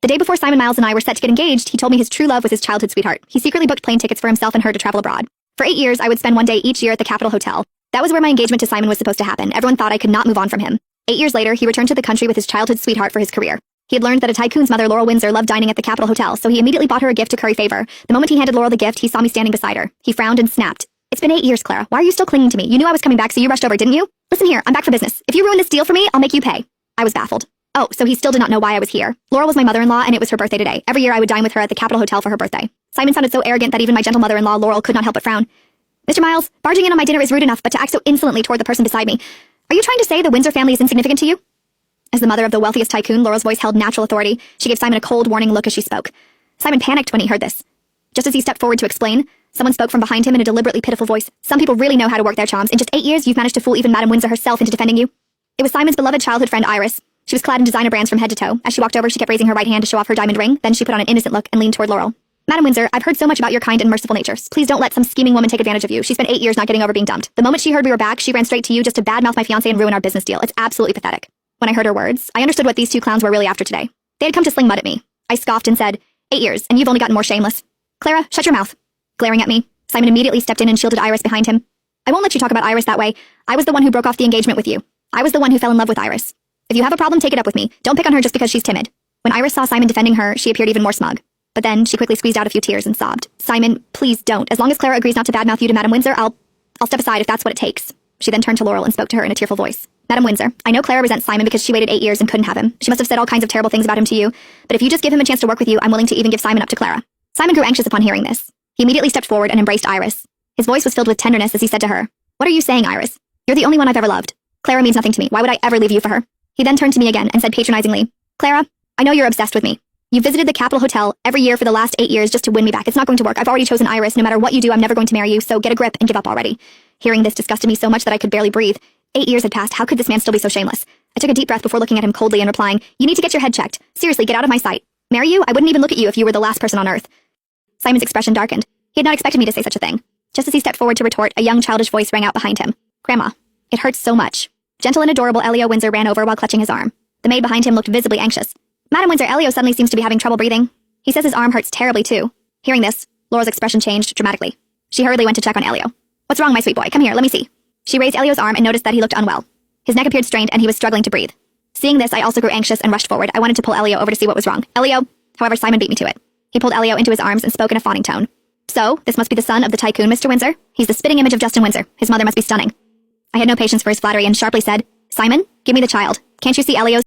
The day before Simon Miles and I were set to get engaged, he told me his true love was his childhood sweetheart. He secretly booked plane tickets for himself and her to travel abroad. For 8 years, I would spend one day each year at the Capitol Hotel. That was where my engagement to Simon was supposed to happen. Everyone thought I could not move on from him. 8 years later, he returned to the country with his childhood sweetheart for his career. He had learned that a tycoon's mother, Laurel Windsor, loved dining at the Capitol Hotel, so he immediately bought her a gift to curry favor. The moment he handed Laurel the gift, he saw me standing beside her. He frowned and snapped. "It's been 8 years, Clara. Why are you still clinging to me? You knew I was coming back, so you rushed over, didn't you? Listen here, I'm back for business. If you ruin this deal for me, I'll make you pay." I was baffled. Oh, so he still did not know why I was here. Laurel was my mother-in-law, and it was her birthday today. Every year I would dine with her at the Capitol Hotel for her birthday. Simon sounded so arrogant that even my gentle mother-in-law, Laurel, could not help but frown. "Mr. Miles, barging in on my dinner is rude enough, but to act so insolently toward the person beside me. Are you trying to say the Windsor family is insignificant to you?" As the mother of the wealthiest tycoon, Laurel's voice held natural authority. She gave Simon a cold, warning look as she spoke. Simon panicked when he heard this. Just as he stepped forward to explain, someone spoke from behind him in a deliberately pitiful voice. "Some people really know how to work their charms. In just 8 years, you've managed to fool even Madame Windsor herself into defending you." It was Simon's beloved childhood friend, Iris. She was clad in designer brands from head to toe. As she walked over, she kept raising her right hand to show off her diamond ring. Then she put on an innocent look and leaned toward Laurel. "Madame Windsor, I've heard so much about your kind and merciful natures. Please don't let some scheming woman take advantage of you. She spent 8 years not getting over being dumped. The moment she heard we were back, she ran straight to you just to badmouth my fiancé and ruin our business deal. It's absolutely pathetic." When I heard her words, I understood what these two clowns were really after today. They had come to sling mud at me. I scoffed and said, "8 years, and you've only gotten more shameless." "Clara, shut your mouth." Glaring at me, Simon immediately stepped in and shielded Iris behind him. "I won't let you talk about Iris that way. I was the one who broke off the engagement with you. I was the one who fell in love with Iris. If you have a problem, take it up with me. Don't pick on her just because she's timid." When Iris saw Simon defending her, she appeared even more smug. But then she quickly squeezed out a few tears and sobbed. "Simon, please don't. As long as Clara agrees not to badmouth you to Madame Windsor, I'll step aside if that's what it takes." She then turned to Laurel and spoke to her in a tearful voice. "Madame Windsor, I know Clara resents Simon because she waited 8 years and couldn't have him. She must have said all kinds of terrible things about him to you. But if you just give him a chance to work with you, I'm willing to even give Simon up to Clara." Simon grew anxious upon hearing this. He immediately stepped forward and embraced Iris. His voice was filled with tenderness as he said to her, "What are you saying, Iris? You're the only one I've ever loved. Clara means nothing to me. Why would I ever leave you for her?" He then turned to me again and said patronizingly, "Clara, I know you're obsessed with me. You've visited the Capitol Hotel every year for the last 8 years just to win me back. It's not going to work. I've already chosen Iris. No matter what you do, I'm never going to marry you, so get a grip and give up already." Hearing this disgusted me so much that I could barely breathe. 8 years had passed. How could this man still be so shameless? I took a deep breath before looking at him coldly and replying, "You need to get your head checked. Seriously, get out of my sight. Marry you? I wouldn't even look at you if you were the last person on earth." Simon's expression darkened. He had not expected me to say such a thing. Just as he stepped forward to retort, a young childish voice rang out behind him. "Grandma, it hurts so much." Gentle and adorable Elio Windsor ran over while clutching his arm. The maid behind him looked visibly anxious. "Madame Windsor, Elio suddenly seems to be having trouble breathing. He says his arm hurts terribly too." Hearing this, Laura's expression changed dramatically. She hurriedly went to check on Elio. "What's wrong, my sweet boy? Come here, let me see." She raised Elio's arm and noticed that he looked unwell. His neck appeared strained and he was struggling to breathe. Seeing this, I also grew anxious and rushed forward. I wanted to pull Elio over to see what was wrong. However, Simon beat me to it. He pulled Elio into his arms and spoke in a fawning tone. "So, this must be the son of the tycoon, Mr. Windsor? He's the spitting image of Justin Windsor. His mother must be stunning." I had no patience for his flattery and sharply said, "Simon, give me the child. Can't you see Elio's